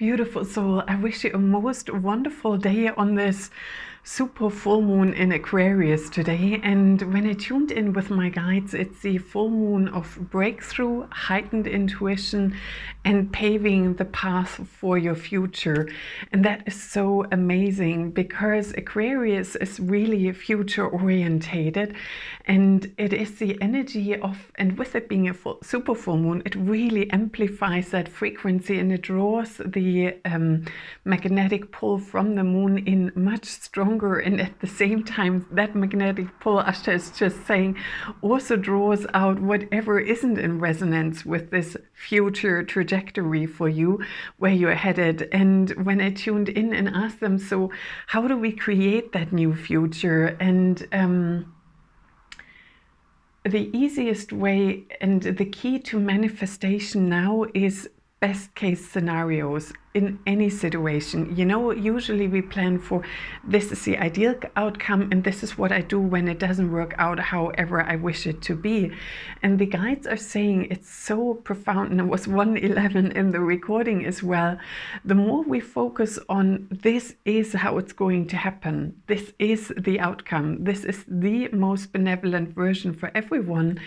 Beautiful soul, I wish you a most wonderful day on this super full moon in Aquarius today. And when I tuned in with my guides, it's the full moon of breakthrough, heightened intuition, and paving the path for your future. And that is so amazing because Aquarius is really future orientated, and it is the energy of, and with it being a super full moon, it really amplifies that frequency, and it draws the magnetic pull from the moon in much stronger. And at the same time, that magnetic pull, Ashta is just saying, also draws out whatever isn't in resonance with this future trajectory for you, where you're headed. And when I tuned in and asked them, so how do we create that new future? And the easiest way and the key to manifestation now is best case scenarios in any situation. You know, usually we plan for, this is the ideal outcome and this is what I do when it doesn't work out however I wish it to be. And the guides are saying it's so profound, and it was 111 in the recording as well. The more we focus on this is how it's going to happen, this is the outcome, this is the most benevolent version for everyone,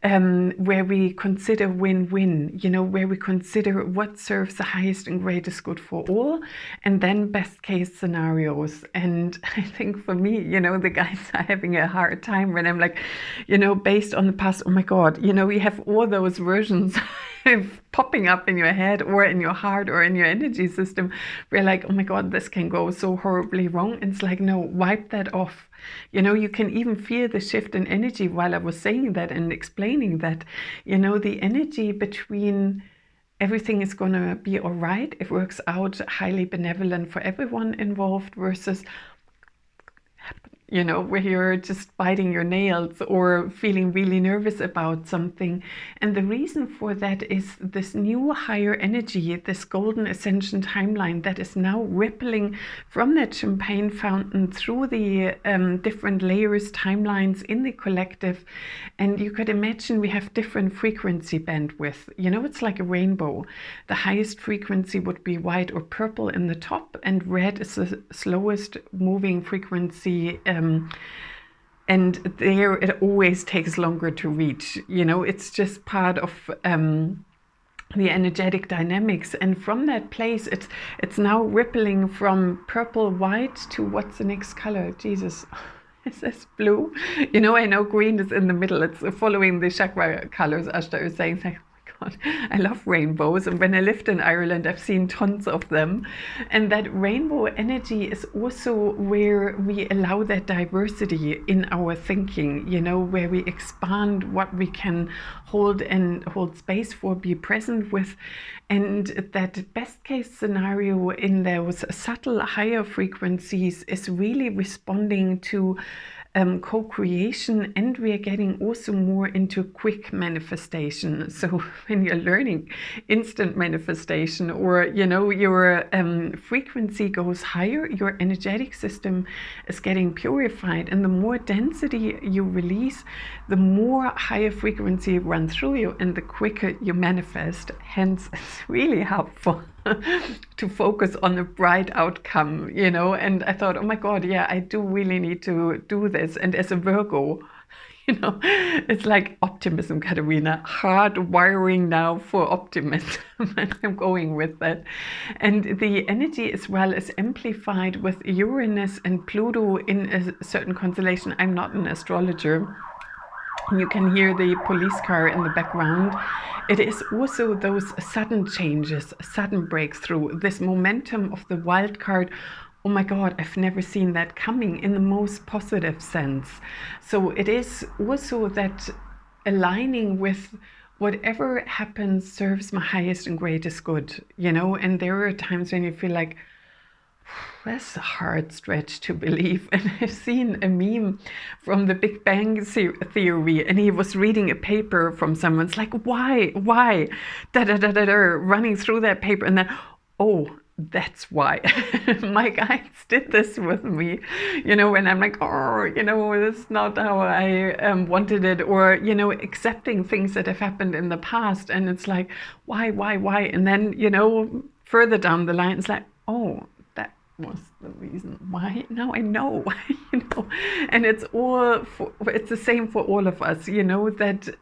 where we consider win-win, you know, where we consider what serves the highest and greatest good for all, and then best case scenarios. And I think for me, you know, the guys are having a hard time when I'm like, you know, based on the past, oh my God, you know, you have all those versions popping up in your head or in your heart or in your energy system. We're like, oh my God, this can go so horribly wrong. And it's like, no, wipe that off. You know, you can even feel the shift in energy while I was saying that and explaining that, you know, the energy between everything is going to be all right, it works out highly benevolent for everyone involved, versus, you know, where you're just biting your nails or feeling really nervous about something. And the reason for that is this new higher energy, this golden ascension timeline that is now rippling from that champagne fountain through the different layers, timelines in the collective. And you could imagine we have different frequency bandwidth. You know, it's like a rainbow. The highest frequency would be white or purple in the top, and red is the slowest moving frequency. And there it always takes longer to reach. You know, it's just part of the energetic dynamics. And from that place, it's now rippling from purple, white to what's the next color? Jesus. Is this blue? You know, I know green is in the middle. It's following the chakra colors. Ashta is saying, like, God, I love rainbows, and when I lived in Ireland, I've seen tons of them. And that rainbow energy is also where we allow that diversity in our thinking, you know, where we expand what we can hold and hold space for, be present with. And that best case scenario in those subtle higher frequencies is really responding to co-creation, and we are getting also more into quick manifestation. So when you're learning instant manifestation, or you know, your frequency goes higher, your energetic system is getting purified, and the more density you release, the more higher frequency run through you, and the quicker you manifest. Hence, it's really helpful to focus on a bright outcome, you know. And I thought, oh my God, yeah, I do really need to do this. And as a Virgo, you know, it's like optimism, Katerina, hard wiring now for optimism. And I'm going with that. And the energy as well is amplified with Uranus and Pluto in a certain constellation. I'm not an astrologer. You can hear the police car in the background. It is also those sudden changes, sudden breakthrough, this momentum of the wild card. Oh my God, I've never seen that coming, in the most positive sense. So it is also that aligning with whatever happens serves my highest and greatest good, you know. And there are times when you feel like, that's a hard stretch to believe. And I've seen a meme from the Big Bang Theory, and he was reading a paper from someone. It's like, why, running through that paper, and then, oh, that's why. My guides did this with me, you know, when I'm like, oh, you know, that's not how I wanted it, or, you know, accepting things that have happened in the past. And it's like, why? And then, you know, further down the line, it's like, oh, that was the reason why. Now I know, and it's the same for all of us, that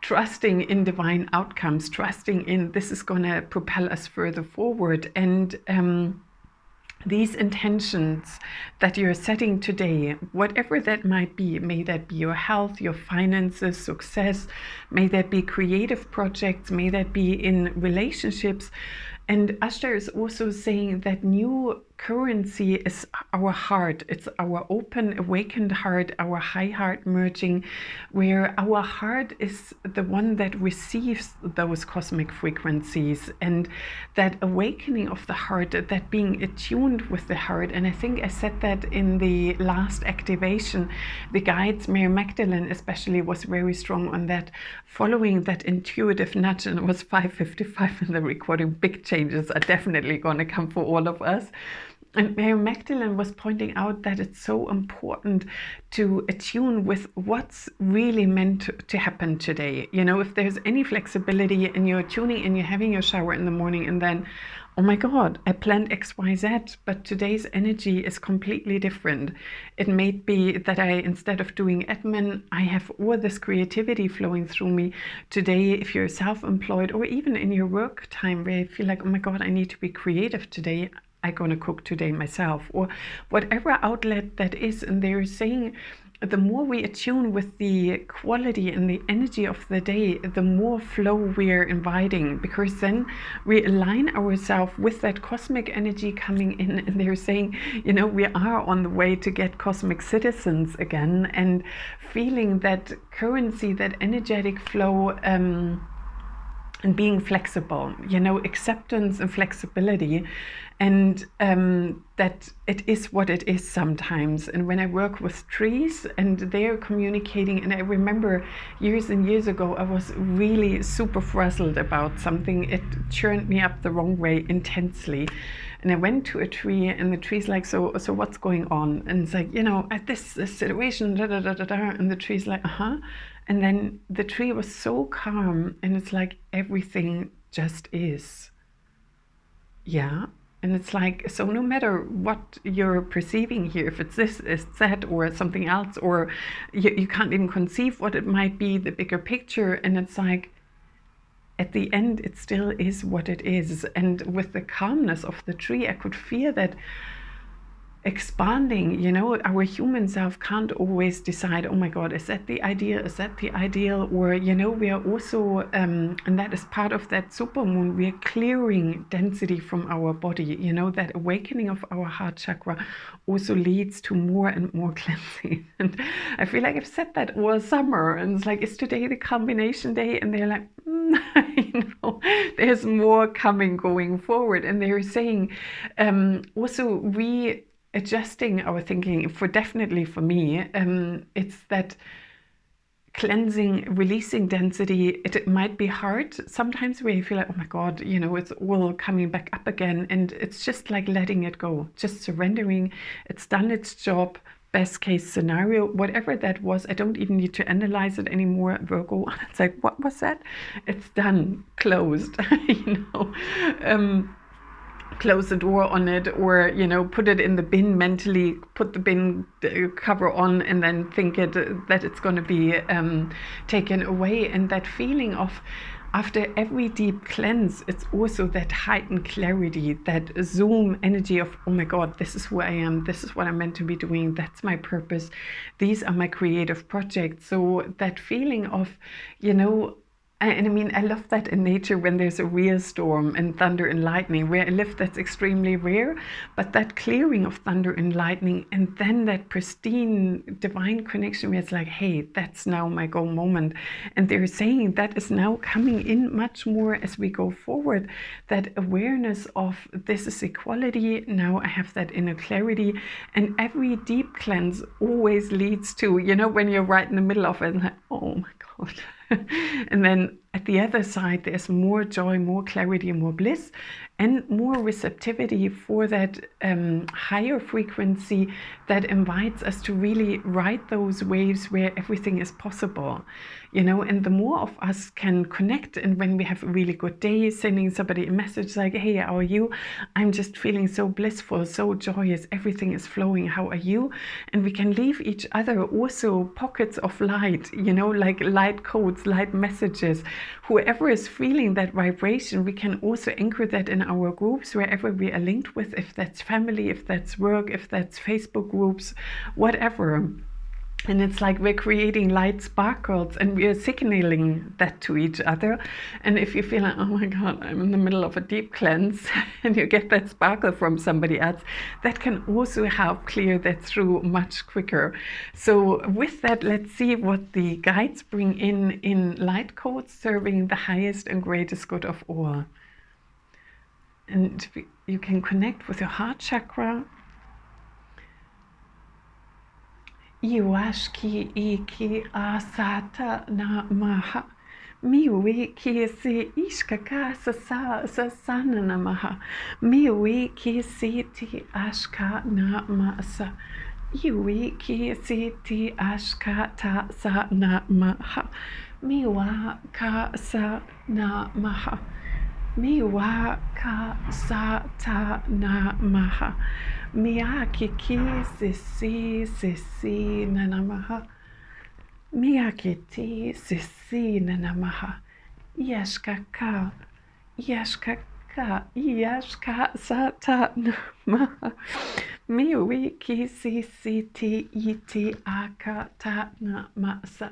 trusting in divine outcomes, trusting in this is going to propel us further forward. And these intentions that you're setting today, whatever that might be, may that be your health, your finances, success, may that be creative projects, may that be in relationships. And Ashtar is also saying that new currency is our heart. It's our open, awakened heart, our high heart merging, where our heart is the one that receives those cosmic frequencies, and that awakening of the heart, that being attuned with the heart. And I think I said that in the last activation, the guides, Mary Magdalene especially, was very strong on that, following that intuitive nudge. And it was 5:55 in the recording. Big changes are definitely going to come for all of us. And Mary Magdalene was pointing out that it's so important to attune with what's really meant to happen today. If there's any flexibility and you're tuning and you're having your shower in the morning and then, oh my God, I planned X, Y, Z, but today's energy is completely different. It may be that instead of doing admin, I have all this creativity flowing through me. Today, if you're self-employed or even in your work time where you feel like, oh my God, I need to be creative today, I'm going to cook today myself, or whatever outlet that is. And they're saying the more we attune with the quality and the energy of the day, the more flow we're inviting, because then we align ourselves with that cosmic energy coming in. And they're saying, we are on the way to get cosmic citizens again, and feeling that currency, that energetic flow, and being flexible, acceptance and flexibility, and that it is what it is sometimes. And when I work with trees and they're communicating, and I remember years and years ago, I was really super frazzled about something. It churned me up the wrong way intensely. And I went to a tree, and the tree's like, so what's going on? And it's like, at this situation, da, da, da, da, da. And the tree's like, And then the tree was so calm, and it's like everything just is. Yeah. And it's like, so no matter what you're perceiving here, if it's this, it's that, or something else, or you can't even conceive what it might be, the bigger picture. And it's like, at the end, it still is what it is. And with the calmness of the tree, I could feel that expanding. Our human self can't always decide, oh my God, is that the ideal? Is that the ideal? Or, we are also, and that is part of that supermoon, we are clearing density from our body. That awakening of our heart chakra also leads to more and more cleansing. And I feel like I've said that all summer, and it's like, is today the combination day? And they're like, there's more coming going forward. And they're saying, also adjusting our thinking, definitely for me, it's that cleansing, releasing density. It might be hard sometimes where you feel like, oh my God, it's all coming back up again. And it's just like letting it go, just surrendering. It's done its job. Best case scenario, whatever that was, I don't even need to analyze it anymore. Virgo, it's like, what was that? It's done, closed, close the door on it, or put it in the bin mentally, put the bin cover on, and then think that it's going to be taken away. And that feeling of, after every deep cleanse, it's also that heightened clarity, that zoom energy of, oh my God, this is who I am, this is what I'm meant to be doing, that's my purpose, these are my creative projects. So that feeling of, and I mean, I love that in nature when there's a real storm and thunder and lightning. Where I live, that's extremely rare, but that clearing of thunder and lightning, and then that pristine divine connection where it's like, hey, that's now my go moment. And they're saying that is now coming in much more as we go forward. That awareness of this is equality. Now I have that inner clarity, and every deep cleanse always leads to, when you're right in the middle of it, like, oh my God. And then at the other side, there's more joy, more clarity, more bliss, and more receptivity for that higher frequency that invites us to really ride those waves where everything is possible, you know. And the more of us can connect, and when we have a really good day, sending somebody a message like, hey, how are you? I'm just feeling so blissful, so joyous, everything is flowing, how are you? And we can leave each other also pockets of light, you know, like light codes, light messages. Whoever is feeling that vibration, we can also anchor that in our groups wherever we are linked with, if that's family, if that's work, if that's Facebook groups, whatever. And it's like we're creating light sparkles and we are signaling that to each other. And if you feel like, oh my God, I'm in the middle of a deep cleanse, and you get that sparkle from somebody else, that can also help clear that through much quicker. So with that, let's see what the guides bring in light codes serving the highest and greatest good of all. And you can connect with your heart chakra. Iwashki iki asata na maha. Miwi ki si ishkaka sasana na maha. Miwi ki si ti ashka na masa. Iwi ki si ti ashka ta sa na maha. Miwa ka sa na maha. Miwa ka sa ta na maha. Miyaki ki sisi nanamaha. Miyaki ti sisi nanamaha. Yashka sa ta namaha. Miwi ki sisi ti iti aka ta na masa.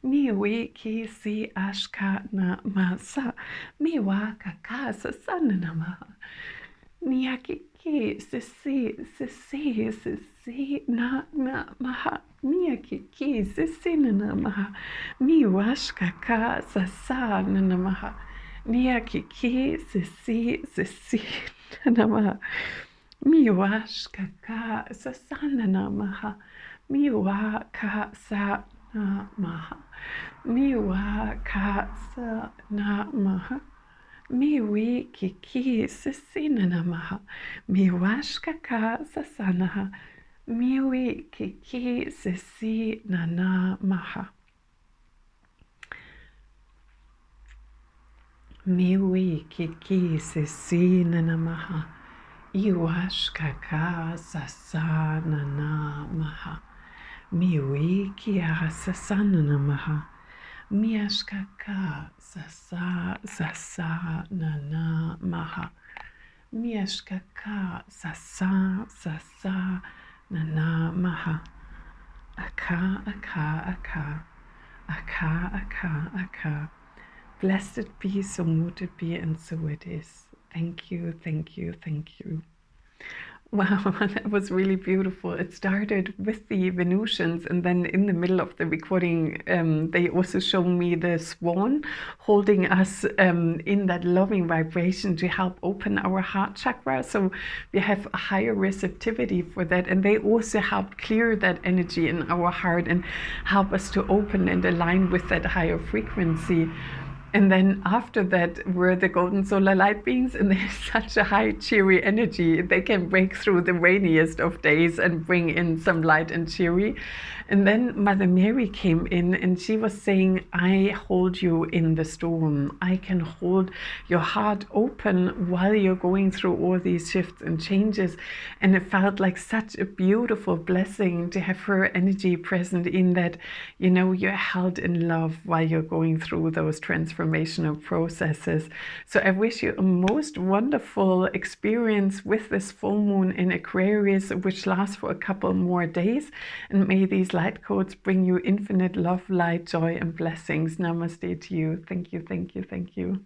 Miwi ki si ashka na masa. Miwa kakasa sananamaha. Miyaki ki sisi na maha. Miyaki ki sisi na maha. Miwashka ka sasa na maha. Miyaki ki sisi na maha. Miwashka ka sasa na maha. Miwa ka sa na maha. Miwa ka sa na maha. Miwi kiki sisina namaha. Miwashka ka sasanaha. Miwi kiki sisi nanamaha. Miwi kiki sisi nanamaha. Iwashka ka sasana namaha. Miwi kia sasana namaha. Miashka ka sasa na maha. Miashka ka sasa na maha. Aka. Blessed be, so mote it be, and so it is. Thank you. Wow, that was really beautiful. It started with the Venusians, and then in the middle of the recording, they also show me the swan holding us in that loving vibration to help open our heart chakra. So we have a higher receptivity for that, and they also help clear that energy in our heart and help us to open and align with that higher frequency. And then after that were the golden solar light beings, and there's such a high cheery energy. They can break through the rainiest of days and bring in some light and cheery. And then Mother Mary came in, and she was saying, I hold you in the storm. I can hold your heart open while you're going through all these shifts and changes. And it felt like such a beautiful blessing to have her energy present in that, you know, you're held in love while you're going through those transformational processes. So I wish you a most wonderful experience with this full moon in Aquarius, which lasts for a couple more days. And may these light codes bring you infinite love, light, joy, and blessings. Namaste to you. Thank you.